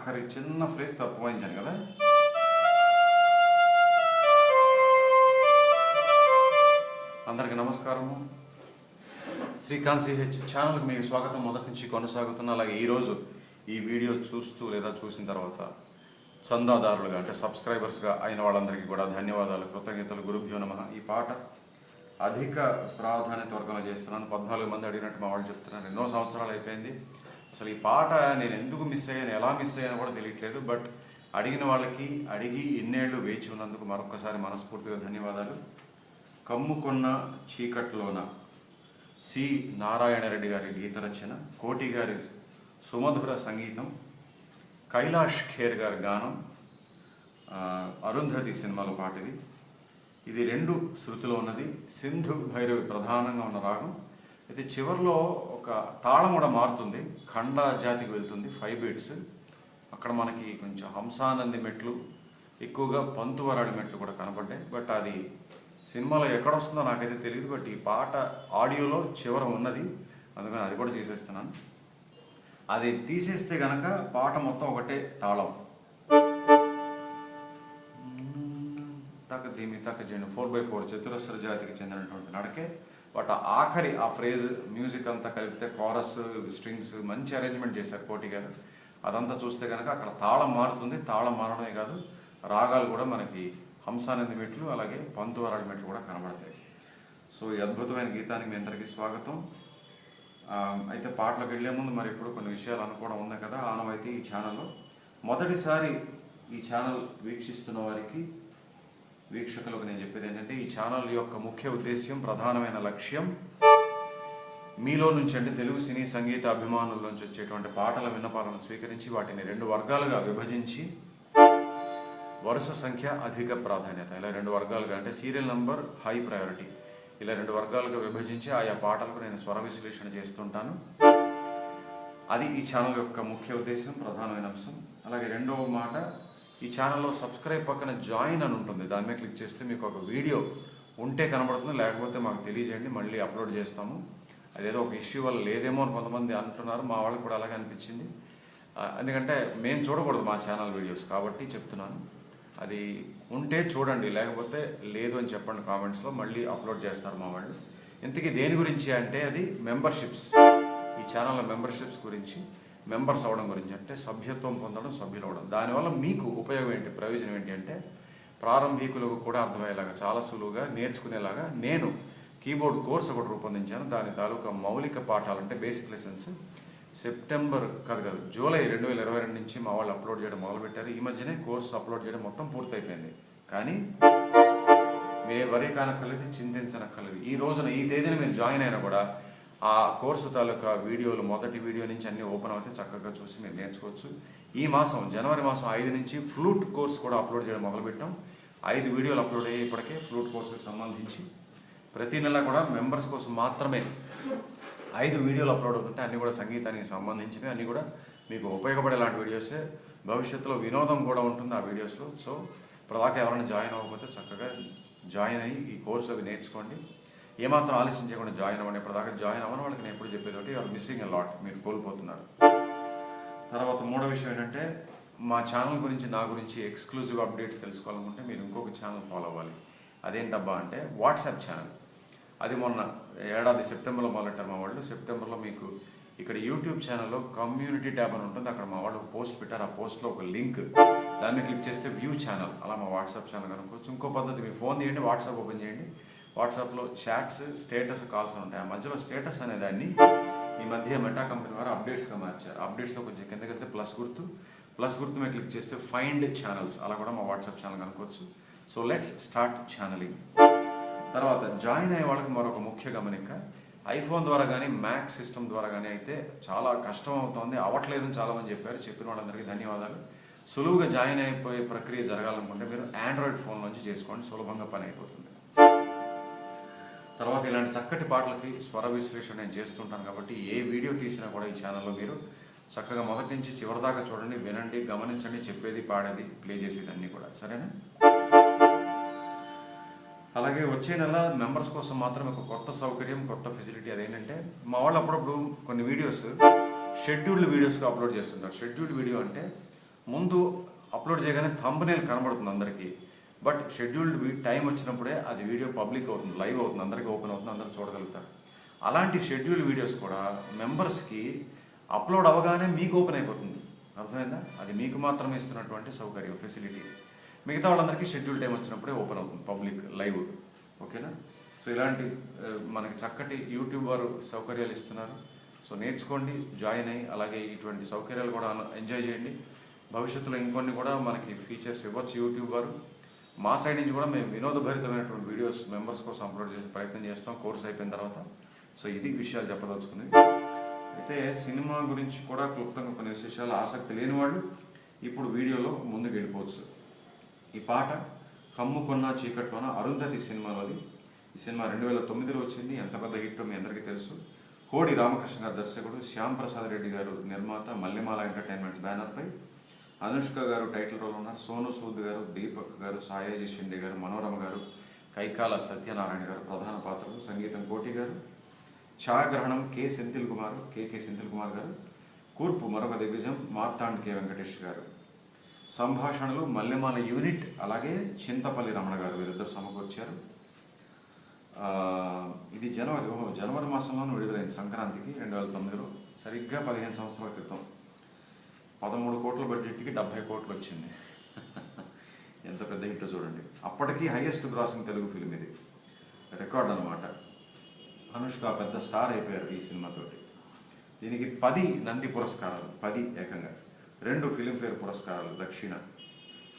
ఆఖరి చిన్న ఫ్లేస్ తప్పు వాయించాను కదా. అందరికీ నమస్కారము. శ్రీకాంత్ సిహెచ్ ఛానల్కి మీకు స్వాగతం. మొదటి నుంచి కొనసాగుతున్న అలాగే ఈరోజు ఈ వీడియో చూస్తూ లేదా చూసిన తర్వాత చందాదారులుగా అంటే సబ్స్క్రైబర్స్గా అయిన వాళ్ళందరికీ కూడా ధన్యవాదాలు, కృతజ్ఞతలు. గురుభ్యో నమః. ఈ పాట అధిక ప్రాధాన్యత వర్గంలో చేస్తున్నాను. 14 మంది అడిగినట్టు మా వాళ్ళు చెప్తున్నారు. ఎన్నో సంవత్సరాలు అయిపోయింది. అసలు ఈ పాట నేను ఎందుకు మిస్ అయ్యాను, ఎలా మిస్ అయ్యాను కూడా తెలియట్లేదు. బట్ అడిగిన వాళ్ళకి అడిగి ఇన్నేళ్లు వేచి ఉన్నందుకు మరొక్కసారి మనస్ఫూర్తిగా ధన్యవాదాలు. కమ్ముకొన్న చీకట్లోన సి నారాయణరెడ్డి గారి గీత రచన, కోటి గారి సుమధుర సంగీతం, కైలాష్ ఖేర్ గారి గానం, అరుంధతి సినిమాలో పాట ఇది 2 శృతిలో ఉన్నది. సింధు భైరవి ప్రధానంగా ఉన్న రాగం. అయితే చివరిలో ఒక తాళం కూడా మారుతుంది, ఖండ జాతికి వెళ్తుంది, 5 బీట్స్. అక్కడ మనకి కొంచెం హంసానంది మెట్లు, ఎక్కువగా పంతువరాడి మెట్లు కూడా కనపడ్డాయి. బట్ అది సినిమాలో ఎక్కడ వస్తుందో నాకైతే తెలియదు. బట్ ఈ పాట ఆడియోలో చివర ఉన్నది, అందుకని అది కూడా తీసేస్తున్నాను. అది తీసేస్తే గనక పాట మొత్తం ఒకటే తాళం, తక దీమి తక చేయండి, 4/4 చతురస్ర జాతికి చెందినటువంటి నడకే. బట్ ఆఖరి ఆ ఫ్రేజ్ మ్యూజిక్ అంతా కలిపితే కోరస్, స్ట్రింగ్స్ మంచి అరేంజ్మెంట్ చేశారు కోటి గారు. అదంతా చూస్తే కనుక అక్కడ తాళం మారుతుంది. తాళం మారడమే కాదు, రాగాలు కూడా మనకి హంసానంది మెట్లు అలాగే పంతువరాడి మెట్లు కూడా కనబడతాయి. సో ఈ అద్భుతమైన గీతానికి మీ అందరికీ స్వాగతం. అయితే పాటలకు వెళ్లే ముందు మరి ఇప్పుడు కొన్ని విషయాలు అనుకోవడం ఉంది కదా ఆనమైతే ఈ ఛానల్లో. మొదటిసారి ఈ ఛానల్ వీక్షిస్తున్న వారికి, వీక్షకులకు నేను చెప్పేది ఏంటంటే, ఈ ఛానల్ యొక్క ముఖ్య ఉద్దేశ్యం, ప్రధానమైన లక్ష్యం మీలో నుంచి అంటే తెలుగు సినీ సంగీత అభిమానుల నుంచి వచ్చేటువంటి పాటల విన్నపాలను స్వీకరించి వాటిని 2 వర్గాలుగా విభజించి, వరుస సంఖ్య అధిక ప్రాధాన్యత, ఇలా 2 వర్గాలుగా అంటే సీరియల్ నంబర్ హై ప్రయారిటీ, ఇలా 2 వర్గాలుగా విభజించి ఆయా పాటలకు నేను స్వర విశ్లేషణ చేస్తుంటాను. అది ఈ ఛానల్ యొక్క ముఖ్య ఉద్దేశం, ప్రధానమైన అంశం. అలాగే రెండవ మాట, ఈ ఛానల్లో సబ్స్క్రైబ్ పక్కన జాయిన్ అని ఉంటుంది, దాని మీద క్లిక్ చేస్తే మీకు ఒక వీడియో ఉంటే కనబడుతుంది, లేకపోతే మాకు తెలియజేయండి, మళ్ళీ అప్లోడ్ చేస్తాము. అదేదో ఒక ఇష్యూ వల్ల లేదేమో అని కొంతమంది అంటున్నారు, మా వాళ్ళకి కూడా అలాగే అనిపించింది. ఎందుకంటే మేము చూడకూడదు మా ఛానల్ వీడియోస్, కాబట్టి చెప్తున్నాను. అది ఉంటే చూడండి, లేకపోతే లేదు అని చెప్పండి కామెంట్స్లో, మళ్ళీ అప్లోడ్ చేస్తారు మా వాళ్ళు. ఇంతకీ దేని గురించి అంటే అది మెంబర్షిప్స్, ఈ ఛానల్లో మెంబర్షిప్స్ గురించి, మెంబర్స్ అవ్వడం గురించి, అంటే సభ్యత్వం పొందడం, సభ్యులు అవ్వడం. దానివల్ల మీకు ఉపయోగం ఏంటి, ప్రయోజనం ఏంటి అంటే, ప్రారంభికులకు కూడా అర్థమయ్యేలాగా, చాలా సులువుగా నేర్చుకునేలాగా నేను కీబోర్డ్ కోర్స్ ఒకటి రూపొందించాను. దాని తాలూకా మౌలిక పాఠాలు అంటే బేసిక్ లెసన్స్ జూలై 2022 నుంచి మా వాళ్ళు అప్లోడ్ చేయడం మొదలుపెట్టారు. ఈ మధ్యనే కోర్సు అప్లోడ్ చేయడం మొత్తం పూర్తయిపోయింది. కానీ మీరు వరి కానక్కర్లేదు, చింతించనక్కర్లేదు. ఈ రోజున ఈ తేదీన మీరు జాయిన్ అయినా కూడా ఆ కోర్సు తాలూకా వీడియోలు, మొదటి వీడియో నుంచి అన్నీ ఓపెన్ అవుతే చక్కగా చూసి మీరు నేర్చుకోవచ్చు. ఈ మాసం జనవరి మాసం 5 నుంచి ఫ్లూట్ కోర్స్ కూడా అప్లోడ్ చేయడం మొదలుపెట్టాం. 5 వీడియోలు అప్లోడ్ అయ్యాయి ఇప్పటికే ఫ్లూట్ కోర్సుకి సంబంధించి. ప్రతి నెల కూడా మెంబర్స్ కోసం మాత్రమే 5 వీడియోలు అప్లోడ్ అవుతుంటే అన్నీ కూడా సంగీతానికి సంబంధించినవి, అన్నీ కూడా మీకు ఉపయోగపడేలాంటి వీడియోసే. భవిష్యత్తులో వినోదం కూడా ఉంటుంది ఆ వీడియోస్లో. సో ఇప్పటిదాకా ఎవరైనా జాయిన్ అవ్వకపోతే చక్కగా జాయిన్ అయ్యి ఈ కోర్సు అవి నేర్చుకోండి. ఏమాత్రం ఆలస్యం చేయకుండా జాయిన్ అవ్వండి. ఇప్పటిదాకా జాయిన్ అవ్వని వాళ్ళకి నేను ఎప్పుడు చెప్పేది ఒకటి, ఆర్ మిస్సింగ్ ఎ లాట్, మీరు కోల్పోతున్నారు. తర్వాత 3వ విషయం ఏంటంటే, మా ఛానల్ గురించి, నా గురించి ఎక్స్క్లూజివ్ అప్డేట్స్ తెలుసుకోవాలనుకుంటే మీరు ఇంకొక ఛానల్ ఫాలో అవ్వాలి. అదేంటబ్బా అంటే వాట్సాప్ ఛానల్. అది మొన్న ఏడాది సెప్టెంబర్లో మొదలెట్టారు మా వాళ్ళు. సెప్టెంబర్లో మీకు ఇక్కడ యూట్యూబ్ ఛానల్లో కమ్యూనిటీ ట్యాబ్ అని ఉంటుంది, అక్కడ మా వాళ్ళు పోస్ట్ పెట్టారు. ఆ పోస్ట్లో ఒక లింక్, దాన్ని క్లిక్ చేస్తే వ్యూ ఛానల్, అలా మా వాట్సాప్ ఛానల్ కనుక్కోవచ్చు. ఇంకో పద్ధతి, మీ ఫోన్ తీయండి, వాట్సాప్ ఓపెన్ చేయండి. వాట్సాప్లో చాట్స్, స్టేటస్, కాల్స్ అని ఉంటాయి. ఆ మధ్యలో స్టేటస్ అనే దాన్ని ఈ మధ్య మెటా కంపెనీ వారు అప్డేట్స్గా మార్చారు. అప్డేట్స్లో కొంచెం కిందకి వెళ్తే ప్లస్ గుర్తు మీద క్లిక్ చేస్తే ఫైండ్ ఛానల్స్, అలా కూడా మా వాట్సాప్ ఛానల్ కనుక్కోవచ్చు. So let's start channelling. తర్వాత జాయిన్ అయ్యే వాళ్ళకి మరొక ముఖ్య గమనిక, ఐఫోన్ ద్వారా కానీ మ్యాక్ సిస్టమ్ ద్వారా కానీ అయితే చాలా కష్టం అవుతుంది, అవ్వట్లేదని చాలామంది చెప్పారు. చెప్పిన వాళ్ళందరికీ ధన్యవాదాలు. సులువుగా జాయిన్ అయిపోయే ప్రక్రియ జరగాలనుకుంటే మీరు ఆండ్రాయిడ్ ఫోన్ నుంచి చేసుకోండి, సులభంగా పని అయిపోతుంది. తర్వాత ఇలాంటి చక్కటి పాటలకి స్వర విశ్లేషణ నేను చేస్తుంటాను కాబట్టి ఏ వీడియో తీసినా కూడా ఈ ఛానల్లో మీరు చక్కగా మొదటి నుంచి చివరి దాకా చూడండి, వినండి, గమనించండి, చెప్పేది, పాడేది, ప్లే చేసేది అన్నీ కూడా. సరేనా? అలాగే వచ్చే నెల మెంబర్స్ కోసం మాత్రం ఒక కొత్త సౌకర్యం, కొత్త ఫెసిలిటీ. అదేంటంటే, మా వాళ్ళు అప్పుడప్పుడు కొన్ని వీడియోస్ షెడ్యూల్డ్ వీడియోస్గా అప్లోడ్ చేస్తుంటారు. షెడ్యూల్డ్ వీడియో అంటే ముందు అప్లోడ్ చేయగానే థంబ్నెయిల్ కనబడుతుంది అందరికీ, బట్ షెడ్యూల్డ్ టైం వచ్చినప్పుడే అది వీడియో పబ్లిక్ అవుతుంది, లైవ్ అవుతుంది, అందరికీ ఓపెన్ అవుతుంది, అందరూ చూడగలుగుతారు. అలాంటి షెడ్యూల్డ్ వీడియోస్ కూడా మెంబర్స్కి అప్లోడ్ అవ్వగానే మీకు ఓపెన్ అయిపోతుంది. అర్థమైందా? అది మీకు మాత్రమే ఇస్తున్నటువంటి సౌకర్యం, ఫెసిలిటీ. మిగతా వాళ్ళందరికీ షెడ్యూల్ టైం వచ్చినప్పుడే ఓపెన్ అవుతుంది పబ్లిక్ లైవ్. ఓకేనా? సో ఇలాంటి మనకి చక్కటి యూట్యూబ్ వారు సౌకర్యాలు ఇస్తున్నారు. సో నేర్చుకోండి, జాయిన్ అయ్యి అలాగే ఇటువంటి సౌకర్యాలు కూడా ఎంజాయ్ చేయండి. భవిష్యత్తులో ఇంకొన్ని కూడా మనకి ఫీచర్స్ ఇవ్వచ్చు యూట్యూబ్ వారు. మా సైడ్ నుంచి కూడా మేము వినోదభరితమైనటువంటి వీడియోస్ మెంబర్స్ కోసం అప్లోడ్ చేసే ప్రయత్నం చేస్తాం కోర్స్ అయిపోయిన తర్వాత. సో ఇది విషయాలు చెప్పదలుచుకుంది. అయితే సినిమా గురించి కూడా క్లుప్తంగా కొన్ని విశేషాలు ఆసక్తి లేని వాళ్ళు ఇప్పుడు వీడియోలో ముందుకు వెళ్ళిపోవచ్చు. ఈ పాట కమ్ముకొన్న చీకట్లోన అరుంధతి సినిమాలోది. ఈ సినిమా 2009లో వచ్చింది. ఎంత పెద్ద హిట్టో మీ అందరికీ తెలుసు. కోడి రామకృష్ణ గారు దర్శకుడు, శ్యామ్ ప్రసాద్ రెడ్డి గారు నిర్మాత, మల్లెమాల ఎంటర్టైన్మెంట్స్ బ్యానర్పై అనుష్క గారు టైటిల్ రోల్ ఉన్నారు. సోను సూద్ గారు, దీపక్ గారు, సాయాజీ షిండే గారు, మనోరమ గారు, కైకాల సత్యనారాయణ గారు ప్రధాన పాత్రలు. సంగీతం కోటి గారు. ఛాయాగ్రహణం కేకే సెంథిల్ కుమార్ గారు. కూర్పు మరొక దిగ్గజం మార్తాండ్ కె వెంకటేష్ గారు. సంభాషణలు మల్లెమాల యూనిట్ అలాగే చింతపల్లి రమణ గారు, వీరిద్దరు సమకూర్చారు. ఇది జనవరి మాసంలోనూ విడుదలైంది, సంక్రాంతికి 2009లో. సరిగ్గా 15 సంవత్సరాల క్రితం 13 కోట్ల బడ్జెట్కి 70 కోట్లు వచ్చింది. ఎంత పెద్ద హిట్ చూడండి. అప్పటికి హైయెస్ట్ గ్రాసింగ్ తెలుగు ఫిల్మ్ ఇది, రికార్డ్ అనమాట. అనుష్క పెద్ద స్టార్ అయిపోయారు ఈ సినిమాతోటి. దీనికి 10 నంది పురస్కారాలు, 10 ఏకంగా, 2 ఫిలింఫేర్ పురస్కారాలు దక్షిణ.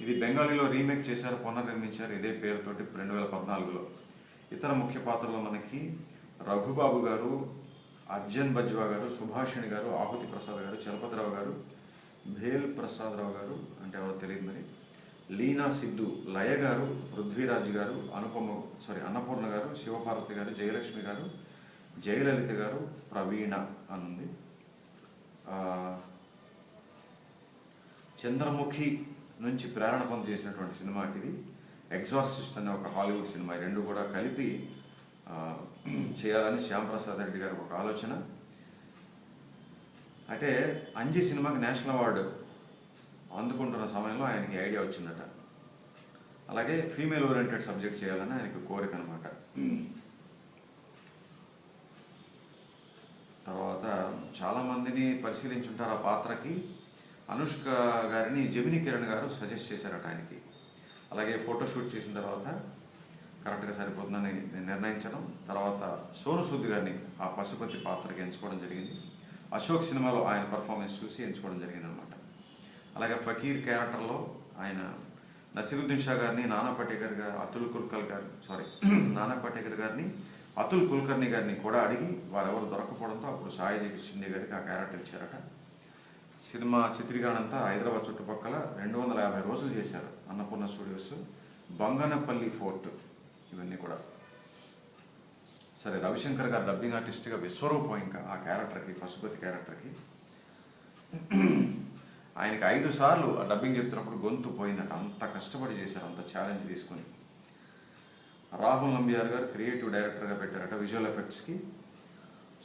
ఇది బెంగాలీలో రీమేక్ చేశారు, పునర్నిర్మించారు ఇదే పేరుతోటి 2014లో. ఇతర ముఖ్య పాత్రలో మనకి రఘుబాబు గారు, అర్జున్ బజ్వా గారు, సుభాషిణి గారు, ఆహుతి ప్రసాద్ గారు, చలపతిరావు గారు, భేల్ ప్రసాదరావు గారు అంటే ఎవరో తెలియదు మరి, లీనా సిద్ధు, లయ గారు, పృథ్వీరాజ్ గారు, అన్నపూర్ణ గారు, శివపార్వతి గారు, జయలక్ష్మి గారు, జయలలిత గారు, ప్రవీణ అనుంది. చంద్రముఖి నుంచి ప్రేరణ పొంది చేసినటువంటి సినిమా ఇది. ఎగ్జార్సిస్ట్ అనే ఒక హాలీవుడ్ సినిమా. ఈ రెండు కూడా కలిపి చేయాలని శ్యామ్ ప్రసాద్ రెడ్డి గారు ఒక ఆలోచన. అంటే అంజి సినిమాకి నేషనల్ అవార్డు అందుకుంటున్న సమయంలో ఆయనకి ఐడియా వచ్చిందట. అలాగే ఫీమేల్ ఓరియంటెడ్ సబ్జెక్ట్ చేయాలని ఆయనకు కోరిక అనమాట. తర్వాత చాలామందిని పరిశీలించుంటారు ఆ పాత్రకి. అనుష్క గారిని జెమిని కిరణ్ గారు సజెస్ట్ చేశారట ఆయనకి. అలాగే ఫోటోషూట్ చేసిన తర్వాత కరెక్ట్గా సరిపోతుందని నిర్ణయించడం. తర్వాత సోను సూద్ గారిని ఆ పశుపతి పాత్రకి ఎంచుకోవడం జరిగింది. అశోక్ సినిమాలో ఆయన పర్ఫార్మెన్స్ చూసి ఎంచుకోవడం జరిగింది అనమాట. అలాగే ఫకీర్ క్యారెక్టర్లో ఆయన నసీరుద్దీన్ షా గారిని, నానా పటేకర్ గారిని, అతుల్ కుల్కర్ని గారిని కూడా అడిగి వారెవరు దొరకపోవడంతో అప్పుడు సాయాజీ షిండే గారికి ఆ క్యారెక్టర్ ఇచ్చారట. సినిమా చిత్రీకరణ అంతా హైదరాబాద్ చుట్టుపక్కల 250 రోజులు చేశారు. అన్నపూర్ణ స్టూడియోస్, బంగనపల్లి ఫోర్ట్, ఇవన్నీ కూడా. సరే, రవిశంకర్ గారు డబ్బింగ్ ఆర్టిస్ట్గా విశ్వరూపం ఇంకా ఆ క్యారెక్టర్కి, పశుపతి క్యారెక్టర్కి. ఆయనకి 5 సార్లు ఆ డబ్బింగ్ చెప్తున్నప్పుడు గొంతు పోయిందట. అంత కష్టపడి చేశారు, అంత ఛాలెంజ్ తీసుకొని. రాహుల్ నంబియార్ గారు క్రియేటివ్ డైరెక్టర్గా పెట్టారట విజువల్ ఎఫెక్ట్స్కి.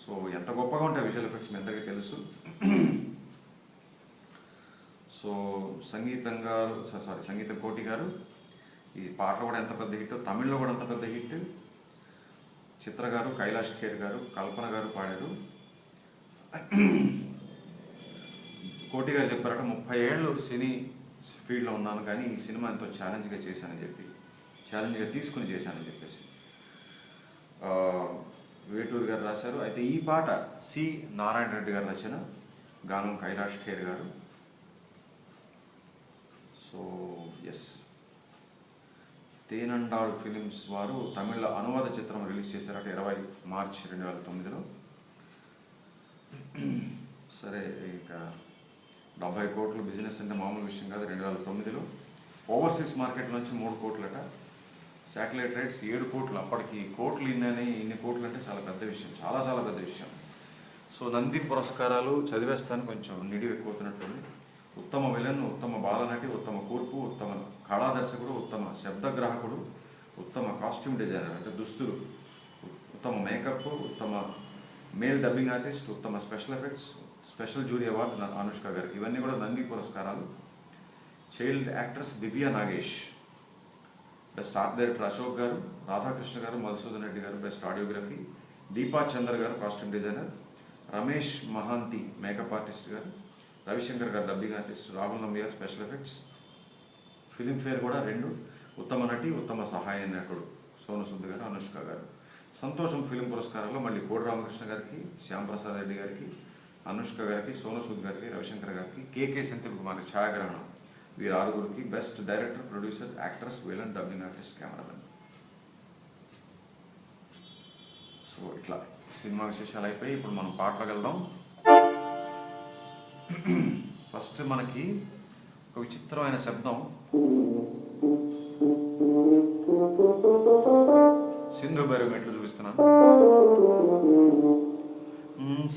సో ఎంత గొప్పగా ఉంటాయి విజువల్ ఎఫెక్ట్స్ మీ అందరికీ తెలుసు. సో సంగీతం కోటి గారు. ఈ పాటలు కూడా ఎంత పెద్ద హిట్, తమిళ్లో కూడా ఎంత పెద్ద హిట్. చిత్ర గారు, కైలాష్ ఖేర్ గారు, కల్పన గారు పాడారు. కోటి గారు చెప్పారట 30 ఏళ్ళు సినీ ఫీల్డ్లో ఉన్నాను కానీ ఈ సినిమా ఎంతో ఛాలెంజ్గా తీసుకుని చేశానని చెప్పేసి వేటూరు గారు రాశారు. అయితే ఈ పాట సి నారాయణ రెడ్డి గారు రచన, గానం కైలాష్ ఖేర్ గారు. సో ఎస్, తేనండాళ్ ఫిలిమ్స్ వారు తమిళ అనువాద చిత్రం రిలీజ్ చేశారట 20 మార్చి 2009లో. సరే, ఇంకా 70 కోట్లు బిజినెస్ అంటే మామూలు విషయం కాదు 2009లో. ఓవర్సీస్ మార్కెట్ నుంచి 3 కోట్లట. శాటిలైట్ రైట్స్ 7 కోట్లు. అప్పటికి కోట్లు ఇన్ని కోట్లు అంటే చాలా పెద్ద విషయం, చాలా చాలా పెద్ద విషయం. సో నంది పురస్కారాలు చదివేస్తాను, కొంచెం నిడివి ఎక్కువవుతున్నట్టుంది. ఉత్తమ విలన్, ఉత్తమ బాలనటి, ఉత్తమ కూర్పు, ఉత్తమ కళాదర్శకుడు, ఉత్తమ శబ్దగ్రాహకుడు, ఉత్తమ కాస్ట్యూమ్ డిజైనర్ అంటే దుస్తులు, ఉత్తమ మేకప్, ఉత్తమ మేల్ డబ్బింగ్ ఆర్టిస్ట్, ఉత్తమ special effects, special jury award Anushka గారికి. ఇవన్నీ కూడా నంది పురస్కారాలు. Child actress Divya Nagesh. Best art director Ashok గారు, రాధాకృష్ణ గారు, మధుసూదన్ రెడ్డి గారు బెస్ట్ ఆడియోగ్రఫీ, దీపా చందర్ గారు costume designer, Ramesh Mahanti makeup artist గారు, రవిశంకర్ గారు dubbing artist, Rahul Nambiar special effects. Filmfare కూడా 2 ఉత్తమ నటి, ఉత్తమ సహాయ నటుడు సోను సూద్ గారు, అనుష్క గారు. సంతోషం ఫిలిం పురస్కారాల్లో మళ్ళీ కోడి రామకృష్ణ గారికి, శ్యామ్ ప్రసాద్ రెడ్డి గారికి, అనుష్క గారికి, సోను సూద్ గారికి, రవిశంకర్ గారికి, కేకే సెంథిల్ కుమార్ ఛాయాగ్రహణం. వీరు 6గురికి best director, producer, actors, villain, dubbing artist, cameraman. So ఇట్లా సినిమా విశేషాలు అయిపోయి ఇప్పుడు మనం పాటలకు వెళ్దాం. ఫస్ట్ మనకి ఒక విచిత్రమైన శబ్దం సింధు భైరవి మెట్లు చూపిస్తున్నాను.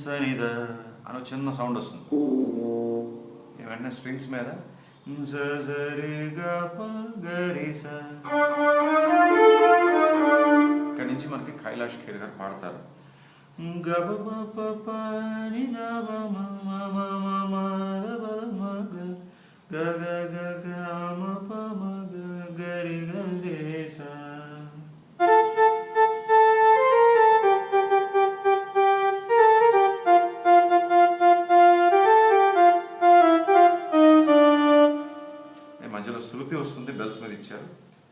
సనిద అని చిన్న సౌండ్ వస్తుంది. వెంటనే స్ట్రింగ్స్ మీద ఇక్కడి నుంచి మనకి కైలాష్ ఖేర్ గారు పాడతారు. మధ్యలో శృతి వస్తుంది, బెల్స్ మీద ఇచ్చారు.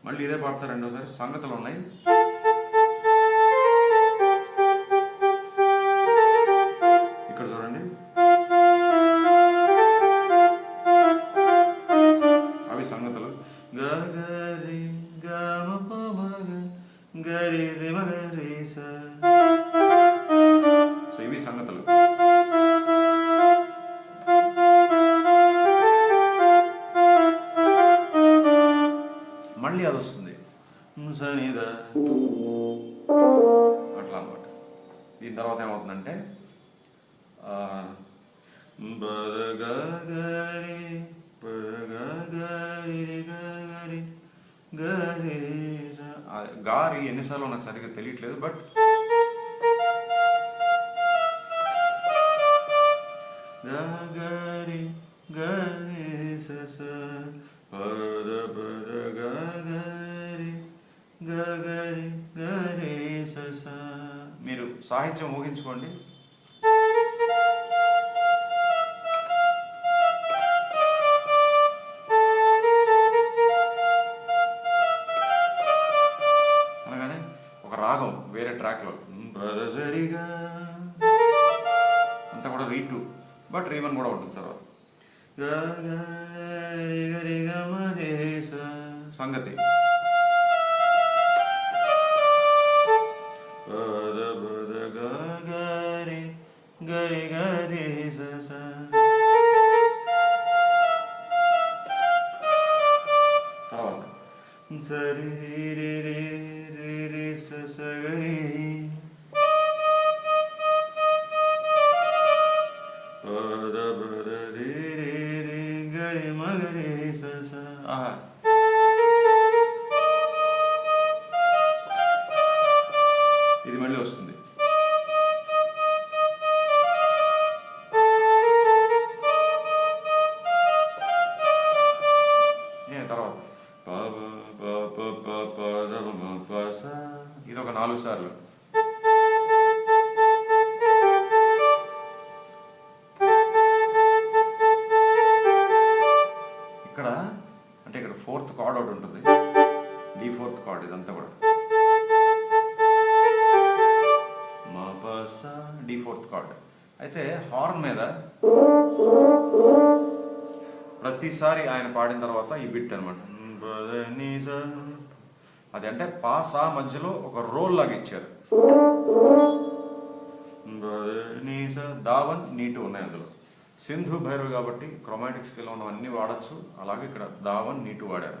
మళ్ళీ ఇదే పాడతారు రెండోసారి. సంగతులు ఉన్నాయి. ఇక్కడ చూడండి, అవి సంగతులు. గరి గమ పమగ గరి రిమ గరి స. సో ఇవి సంగతులు. మళ్ళీ అది వస్తుంది సనిద అట్లా అనమాట. దీని తర్వాత ఏమవుతుందంటే గారి ఎన్నిసార్లు నాకు సరిగ్గా తెలియట్లేదు, బట్ గరి గరి స పద పద గరి గరి గరి స. మీరు సాహిత్యం ఊహించుకోండి. అనగానే ఒక రాగం వేరే ట్రాక్లో సరిగా అంతా కూడా రీ2, బట్ రీ1 కూడా ఉంటుంది తర్వాత. సంగతి గరి గరి గరి స. తర్వాత సరి రి రి రి రి స గరి పద పద రి రి రి గరి మగరి స. ఆహా, ఇది మళ్ళీ వస్తుంది. తర్వాత ఇది ఒక 4 సార్లు. ఇక్కడ అంటే ఇక్కడ 4th కార్డ్ ఒకటి ఉంటుంది, D4th కార్డ్. ఇదంతా కూడా D4th కార్డ్. అయితే హార్న్ మీద ప్రతిసారి ఆయన పాడిన తర్వాత ఈ బిట్ అనమాట. అది అంటే పాసా మధ్యలో ఒక రోల్ లాగా ఇచ్చారు. దావన్ నీటు ఉన్నాయి అందులో. సింధు భైరవి కాబట్టి క్రోమాటిక్ స్కేల్ ఉన్నవన్నీ వాడచ్చు. అలాగే ఇక్కడ దావన్ నీటు వాడారు.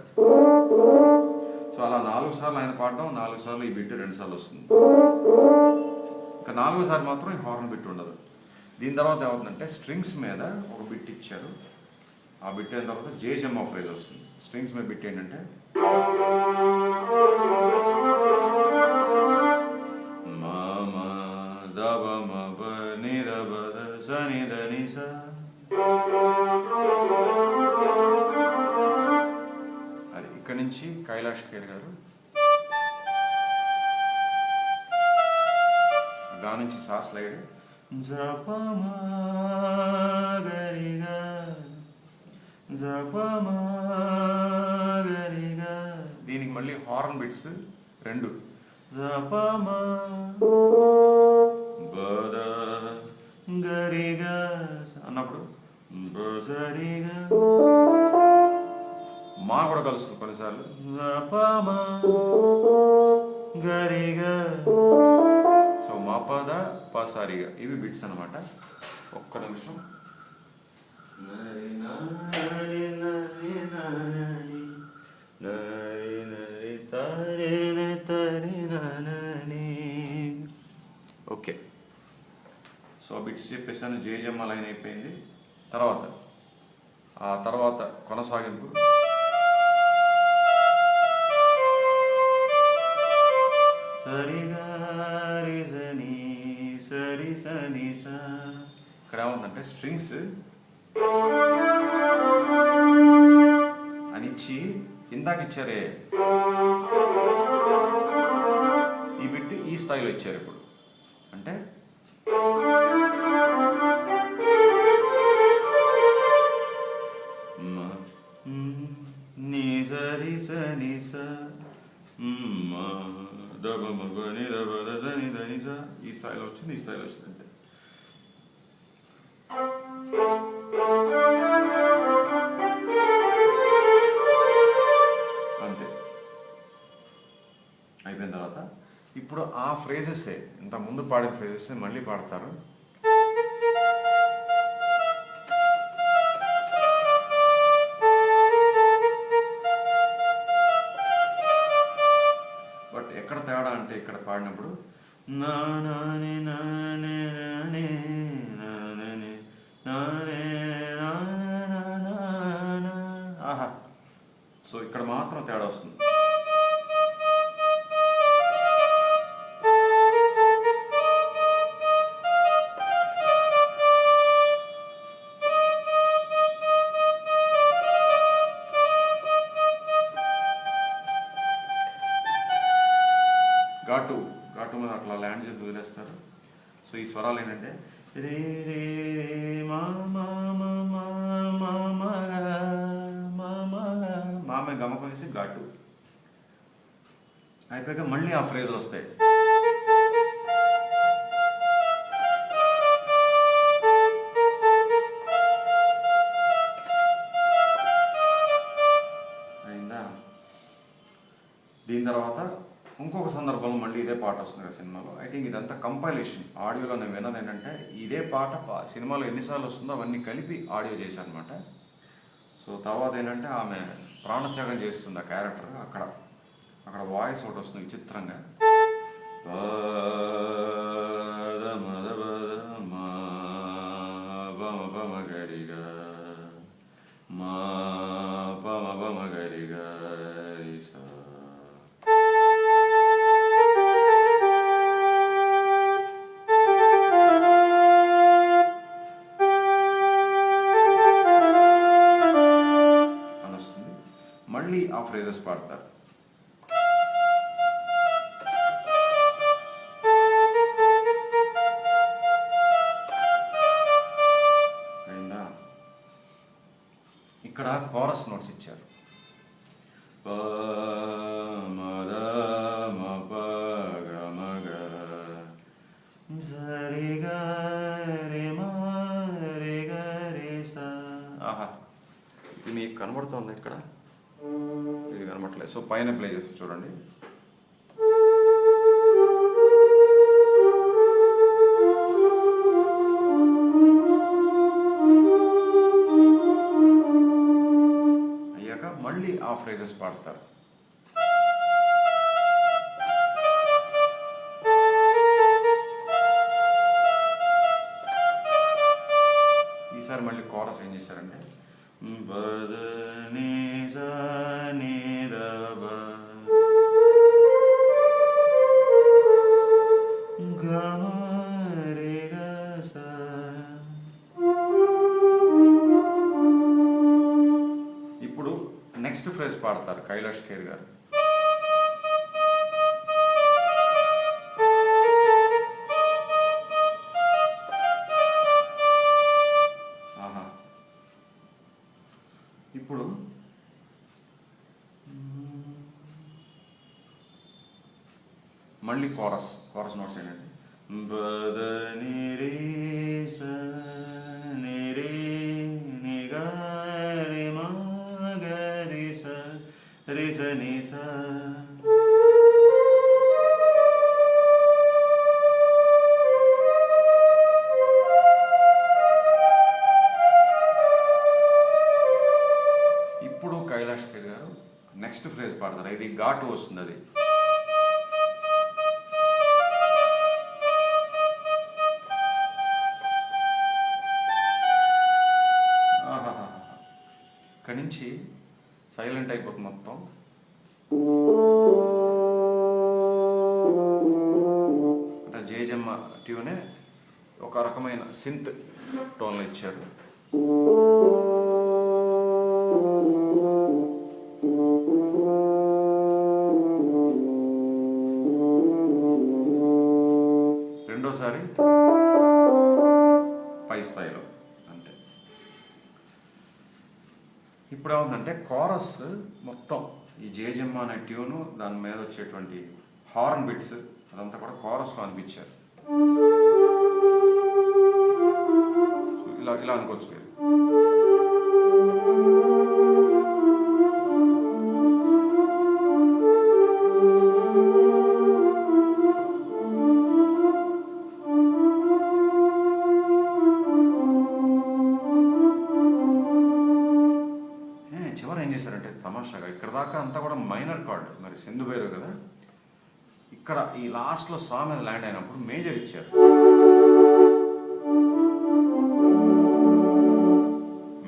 సో అలా 4 సార్లు ఆయన పాడడం, 4 సార్లు ఈ బిట్ 2 సార్లు వస్తుంది. ఇంకా 4వ సారి మాత్రం ఈ హార్న్ బిట్ ఉండదు. దీని తర్వాత ఏమవుతుందంటే స్ట్రింగ్స్ మీద ఒక బిట్ ఇచ్చారు. ఆ బిట్ అయిన తర్వాత జేజమ్మ ఫ్రేజ్ వస్తుంది. స్ట్రింగ్స్ మీద బిట్ ఏంటంటే మామా దబ మబ నిద బద సని దని స. ఇక్కడి నుంచి కైలాష్ ఖేర్ గారు, గా నుంచి సా స్లైడ్, జపమా గరిగా జపమా గరిగా, దీనికి మళ్ళీ హార్న్ బిట్స్ 2, జపమా బద గరిగా అన్నప్పుడు బజరిగా, మా కూడా కలుస్తుంది కొన్నిసార్లు, జపమా గరిగా. సో మా పద పసారిగా, ఇవి బిట్స్ అనమాట. ఒక్క నిమిషం. ఓకే, సో బిట్స్ చెప్పేసాను. జేజమ్మ లైన్ అయిపోయింది. ఆ తర్వాత కొనసాగింపు, సరిగా రిజని సరి సని సా. ఇక్కడ ఏముందంటే స్ట్రింగ్స్ అనిచ్చి ఇందాక ఇచ్చారే ఈ బిట్ ఈ స్థాయిలో ఇచ్చారు. ఇప్పుడు అంటే నీ సరి సని సా ఈ స్థాయిలో వచ్చింది, ఈ స్థాయిలో వచ్చింది. అంటే అంతే అయిపోయిన తర్వాత ఇప్పుడు ఆ ఫ్రేజెస్ ఇంత ముందు పాడిన ఫ్రేజెస్ మళ్ళీ పాడతారు. బట్ ఎక్కడ తేడా అంటే ఇక్కడ పాడినప్పుడు ఆహా, సో ఇక్కడ మాత్రం తేడా వస్తుంది. ఘాటు మీద అట్లా ల్యాండ్ చేసి వదిలేస్తారు. సో ఈ స్వరాలు ఏంటంటే రే రే రే మా మామే గమకం వేసి ఘాటు అయిపోయాక మళ్ళీ ఆ ఫ్రేజ్లు వస్తాయి. అయిందా? దీని తర్వాత ఇంకొక సందర్భంలో మళ్ళీ ఇదే పాట వస్తుంది కదా సినిమాలో. ఐ థింక్ ఇదంతా కంపైలేషన్. ఆడియోలో నేను విన్నది ఏంటంటే ఇదే పాట సినిమాలో ఎన్నిసార్లు వస్తుందో అవన్నీ కలిపి ఆడియో చేశాను అనమాట. సో తర్వాత ఏంటంటే ఆమె ప్రాణత్యాగం చేస్తుంది ఆ క్యారెక్టర్. అక్కడ వాయిస్ ఒకటి వస్తుంది విచిత్రంగా, మళ్ళీ ఆ ఫ్రేజెస్ పాడతారు. అయిందా? ఇక్కడ కోరస్ నోట్స్ ఇచ్చారు. ఆహా, ఇది మీకు కనబడుతుంది ఇక్కడ, ఇది కనబడట్లేదు. సో పైన ప్లే చేస్తే చూడండి. అయ్యాక మళ్ళీ ఆ ఫ్రేజెస్ పాడతారు. ఈసారి మళ్ళీ కోరస్ ఏం చేశారంటే నెక్స్ట్ ఫ్రేజ్ పాడతారు కైలాష్ ఖేర్ గారు. ఆహా. ఇప్పుడు మళ్ళీ కోరస్ నోట్స్ ఏంటంటే బదని రే స ని రే ని గ రి మ గ రి స రి స ని స. ఇప్పుడు కైలాష్ ఖేర్ గారు నెక్స్ట్ ఫ్రేజ్ పాడతారు, ఇది ఘాటు వస్తుంది. అది ఇక్కడి నుంచి సైలెంట్ అయిపోతుంది మొత్తం. అంటే జేజమ్మ ట్యూనే ఒక రకమైన సింత్ టోన్లో ఇచ్చారు. రెండోసారి పై స్థాయిలో. ఇప్పుడు ఏముందంటే కోరస్ మొత్తం ఈ జేజమ్మ అనే ట్యూను, దాని మీద వచ్చేటువంటి హార్న్ బిట్స్ అదంతా కూడా కోరస్లో అనిపించారు. ఇలా ఇలా అనుకోవచ్చు మీరు. చివరి ఏం చేశారంటే తమాషాగా ఇక్కడ దాకా అంతా కూడా మైనర్ కార్డ్, మరి సింధు భైరవి కదా, ఇక్కడ ఈ లాస్ట్లో సా మీద ల్యాండ్ అయినప్పుడు మేజర్ ఇచ్చారు.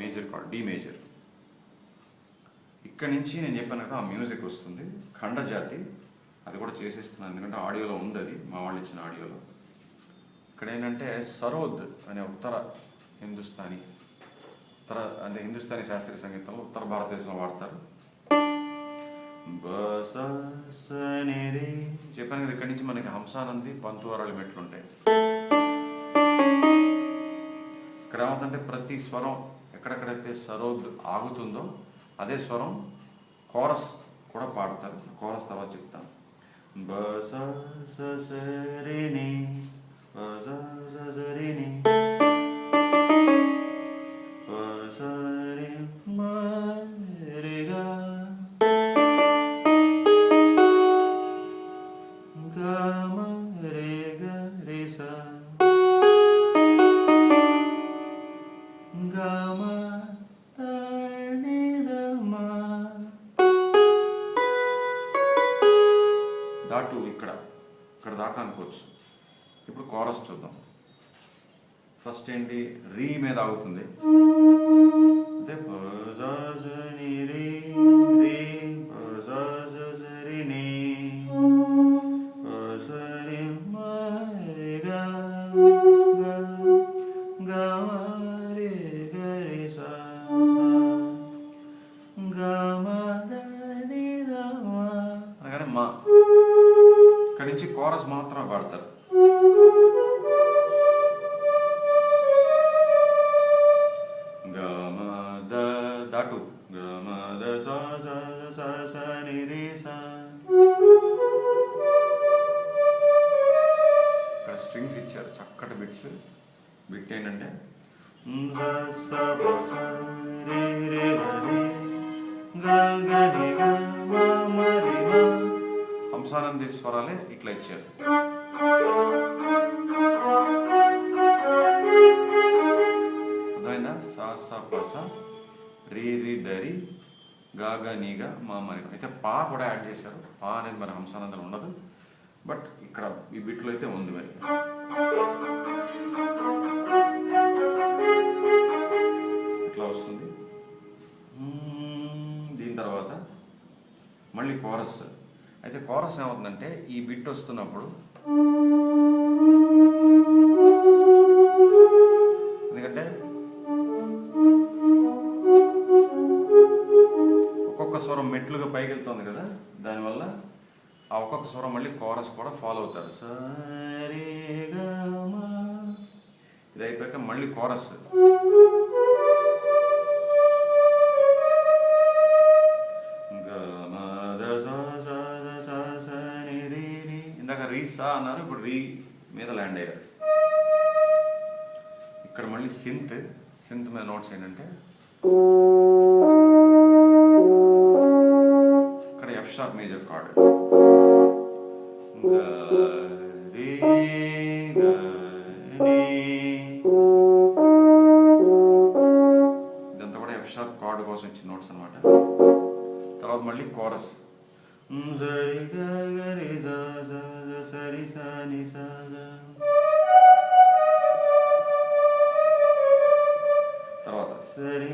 Major chord, D major. ఇక్కడ నుంచి నేను చెప్పాను కదా ఆ మ్యూజిక్ వస్తుంది, ఖండజాతి. అది కూడా చేసేస్తున్నాను ఎందుకంటే ఆడియోలో ఉంది, అది మా వాళ్ళు ఇచ్చిన ఆడియోలో. ఇక్కడ ఏంటంటే సరోద్ అనే ఉత్తర హిందుస్థానీ, అంటే హిందుస్థానీ శాస్త్రీయ సంగీతంలో ఉత్తర భారతదేశంలో వాడతారు. చెప్పాను కదా ఇక్కడి నుంచి మనకి హంసానంది, పంతువరాళి మెట్లు ఉంటాయి. ఇక్కడ ఏమవుతుందంటే ప్రతి స్వరం ఎక్కడెక్కడైతే సరోద్ ఆగుతుందో అదే స్వరం కోరస్ కూడా పాడతారు. కోరస్ తర్వాత చెప్తాను. బస సరిని బస సరిని దాటు ఇక్కడ దాకా అనుకోవచ్చు. ఇప్పుడు కోరస్ చూద్దాం. ఫస్ట్ ఏంటి, రీ మీద ఆగుతుంది. అనగానే మా ఇక్కడి నుంచి కోరస్ మాత్రమే పాడతారు. దాటు ఇక్కడ స్ట్రింగ్స్ ఇచ్చారు, చక్కటి బిట్స్. బిట్ ఏంటంటే హంసానంది స్వరాలే ఇట్లా ఇచ్చారు. అర్థమైందా? సా సా ప స రీ రీ దరి గా గా నీ గా మా మరి. అయితే పా కూడా యాడ్ చేశారు. పా అనేది మరి హంసానందం ఉండదు, బట్ ఇక్కడ ఈ బిట్లో అయితే ఉంది. మరి ఇట్లా వస్తుంది. దీని తర్వాత మళ్ళీ కోరస్. అయితే కోరస్ ఏమవుతుందంటే ఈ బిట్ వస్తున్నప్పుడు ఎందుకంటే ఒక్కొక్క ఒక్కొక్క స్వరం మెట్లుగా పైకి వెళ్తుంది కదా, దానివల్ల ఆ ఒక్కొక్క స్వరం మళ్ళీ కోరస్ కూడా ఫాలో అవుతారు. సరిగమా ఇది అయిపోయాక మళ్ళీ కోరస్. ఇందాక రీ సా అన్నారు, ఇప్పుడు రీ మీద ల్యాండ్ అయ్యారు. ఇక్కడ మళ్ళీ సింత్ మీద నోట్స్ ఏంటంటే ఇక్కడ ఎఫ్ షార్ప్ మేజర్ కార్డ్, ఇదంతా కూడా ఎఫ్ షార్ప్ కార్డ్ కోసం ఇచ్చిన నోట్స్ అనమాట. తర్వాత మళ్ళీ కోరస్ తర్వాత సరి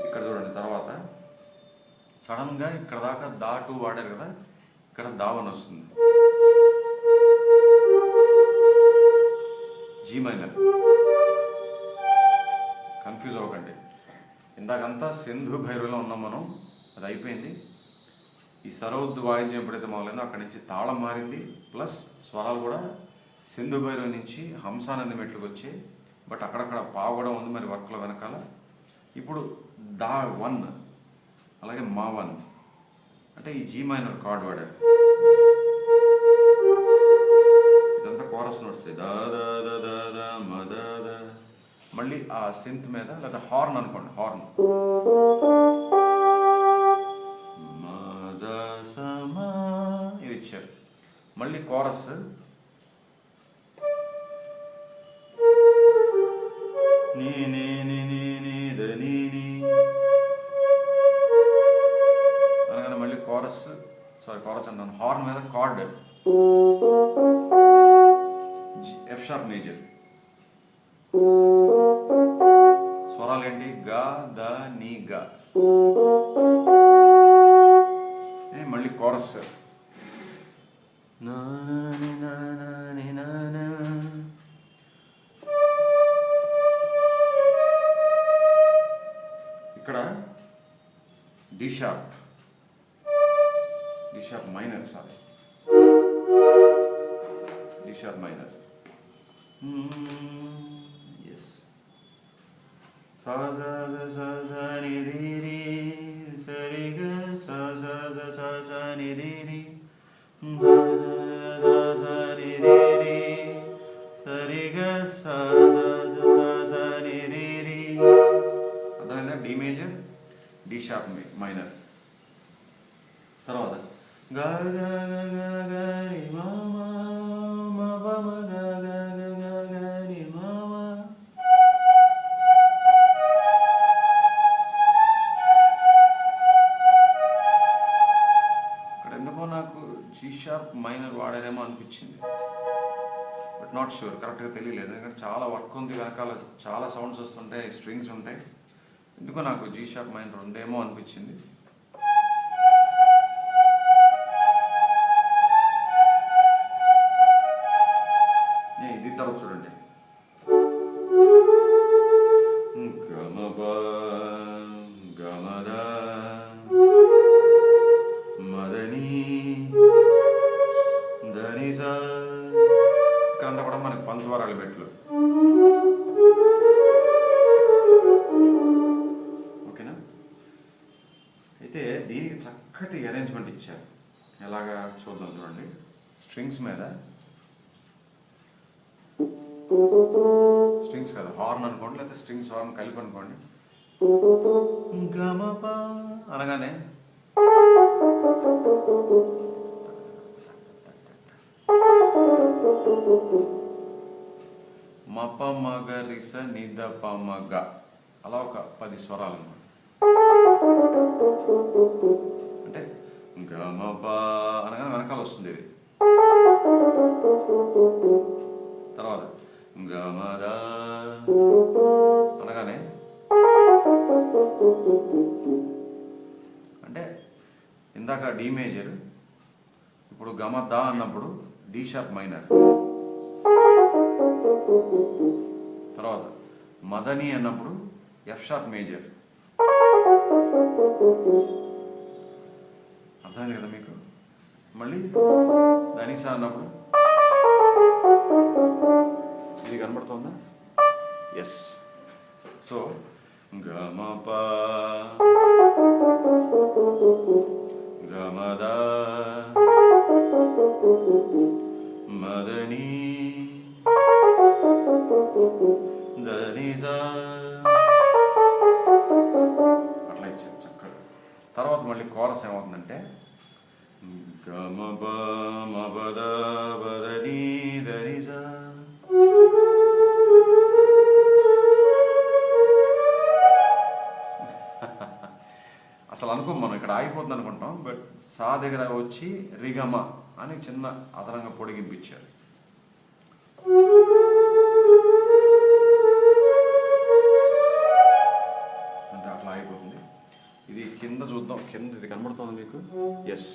ఇక్కడ చూడండి. తర్వాత సడన్ గా ఇక్కడ దాకా దా 2 వాడారు కదా, ఇక్కడ దావన్ వస్తుంది. జీ మైనర్, కన్ఫ్యూజ్ అవ్వకండి. ఇందాకంతా సింధు భైరవిలో ఉన్నాం మనం, అది అయిపోయింది. ఈ సరౌద్దు వాయిద్యం ఎప్పుడైతే మొదలైందో అక్కడి నుంచి తాళం మారింది, ప్లస్ స్వరాలు కూడా సింధు భైరవి నుంచి హంసానంది మెట్లకు వచ్చాయి. బట్ అక్కడక్కడ పా కూడా ఉంది మరి వర్క్లో వెనకాల. ఇప్పుడు దా 1 అలాగే మా 1 అంటే ఈ జీ మైనర్ కార్డ్ వాడారు. ఇదంతా కోరస్ నోట్స్. దా దా దా దా దా మ దా దా. మళ్ళీ ఆ సింత్ మీద లేదా హార్న్ అనుకోండి, హార్న్ ఇది ఇచ్చారు. మళ్ళీ కోరస్ నీ నీ నీ నీ నీ ద నీ నీ అనగానే మళ్ళీ కోరస్ అంటాను, హార్న్ మీద కార్డ్ ఎఫ్ షార్ప్ మేజర్. స్వరాలు ఏంటి? గా ద నీ గా. మళ్ళీ కోరస్ ఇక్కడ D sharp minor, sorry D sharp minor. Yes సా సా సా సా ని రి రి సరి గ సా సా సా సా ని రి రి సా సా ని రి రి సరి గ సా సా సా ని రి రి. అర్థమైందా? D major, D sharp minor. తర్వాత గా గా గా గా రి మా మా మా ప మ గా గా గా గా రి మా మా. ఇక్కడ ఎందుకో నాకు జీ షార్ప్ మైనర్ వాడారేమో అనిపించింది, బట్ నాట్ షూర్, కరెక్ట్గా తెలియలేదు. ఎందుకంటే చాలా వర్క్ ఉంది వెనకాల, చాలా సౌండ్స్ వస్తుంటాయి, స్ట్రింగ్స్ ఉంటాయి. ఎందుకో నాకు జీ షార్ప్ మైనర్ ఉందేమో అనిపించింది. ఇది తర్వాత చూడండి. గమప గమద మదని ధనిస. ఇక్కడంతా కూడా మనకి పంతువారాలు మెట్లు. ఓకేనా? అయితే దీనికి చక్కటి అరేంజ్మెంట్ ఇచ్చారు. ఎలాగా చూద్దాం చూడండి. స్ట్రింగ్స్ మీద, స్ట్రింగ్స్ కదా, హార్న్ అనుకోండి, లేకపోతే స్ట్రింగ్స్ హార్న్ కలిపి అనుకోండి. గమప అనగానే మప మగ రిస నిద ప మగ, అలా ఒక 10 స్వరాలు అన్నమాట. అంటే గమప అనగానే వెనకాల వస్తుంది ఇది. తర్వాత గమద అనగానే అంటే ఇందాక డి మేజర్, ఇప్పుడు గమద అన్నప్పుడు డి షార్ప్ మైనర్. తర్వాత మదని అన్నప్పుడు ఎఫ్ షార్ప్ మేజర్. అర్థమైంది కదా మీకు? మళ్ళీ ధనిసా అన్నప్పుడు ఇది కనబడుతుందా? ఎస్. సో గమప గమద మదని ధనిసా అట్లా ఇచ్చారు చక్కగా. తర్వాత మళ్ళీ కోరస్ ఏమవుతుందంటే గమప మపద బదని ధనిసా. అసలు అనుకోం మనం ఇక్కడ ఆగిపోతుంది అనుకుంటాం, బట్ సా దగ్గర వచ్చి రిగమ అని చిన్న అదనంగా పొడిగింపించారు. అంతే, అట్లా ఆగిపోతుంది. ఇది కింద చూద్దాం, కింద ఇది కనబడుతుంది మీకు? ఎస్.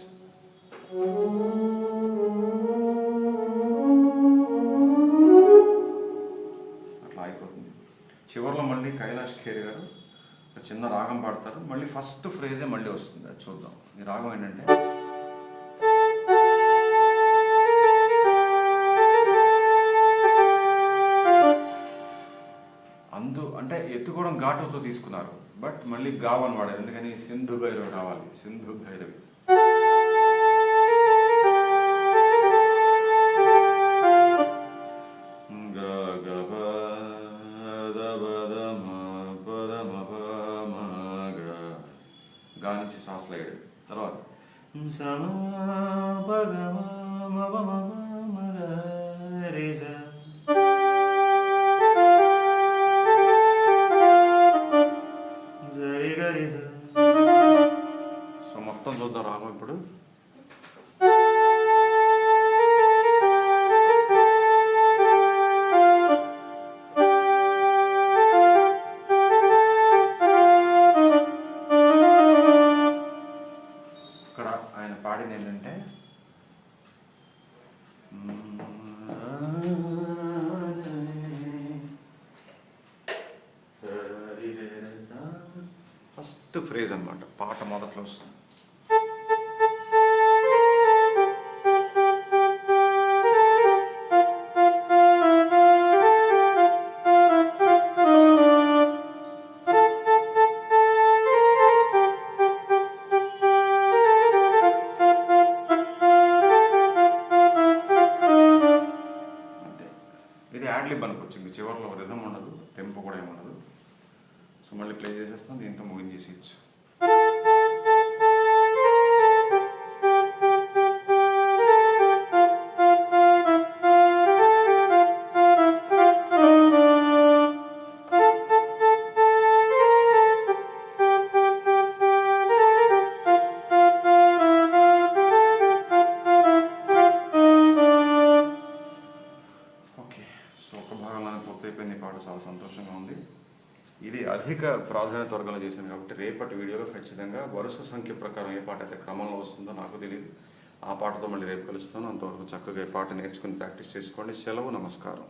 అట్లా ఆగిపోతుంది. చివరిలో మళ్ళీ కైలాష్ ఖేర్ గారు ఒక చిన్న రాగం పాడతారు, మళ్ళీ ఫస్ట్ ఫ్రేజే మళ్ళీ వస్తుంది. అది చూద్దాం. ఈ రాగం ఏంటంటే అంటే ఎత్తుకోవడం ఘాటుతో తీసుకున్నారు, బట్ మళ్ళీ గావని వాడారు. ఎందుకని? సింధు భైరవి రావాలి, సింధు భైరవి. గా నుంచి సా స్లైడ్. తర్వాత సో మొత్తం చూద్దాం రాగం ఇప్పుడు. ఇక్కడ ఆయన పాడింది ఏంటంటే ఫస్ట్ ఫ్రేజ్ అన్నమాట, పాట మొదట్లో వస్తుంది. ఇది యాడ్లిబ్ అనుకొచ్చింది, చివరిలో రిథం ఉండదు, టెంపో కూడా ఏమి ఉండదు. సో మళ్ళీ ప్లే చేసేస్తాం, దీంతో ముగించేసేయచ్చు. ఓకే, సో ఒక భాగంలో పూర్తయిపోయింది. ఈ పాట చాలా సంతోషంగా ఉంది. ఇది అధిక ప్రాధాన్యత వర్గంలో చేసింది కాబట్టి రేపటి వీడియోలో ఖచ్చితంగా వరుస సంఖ్య ప్రకారం ఏ పాట అయితే క్రమంలో వస్తుందో నాకు తెలియదు, ఆ పాటతో మళ్ళీ రేపు కలుస్తాను. అంతవరకు చక్కగా ఈ పాట నేర్చుకుని ప్రాక్టీస్ చేసుకోండి. సెలవు, నమస్కారం.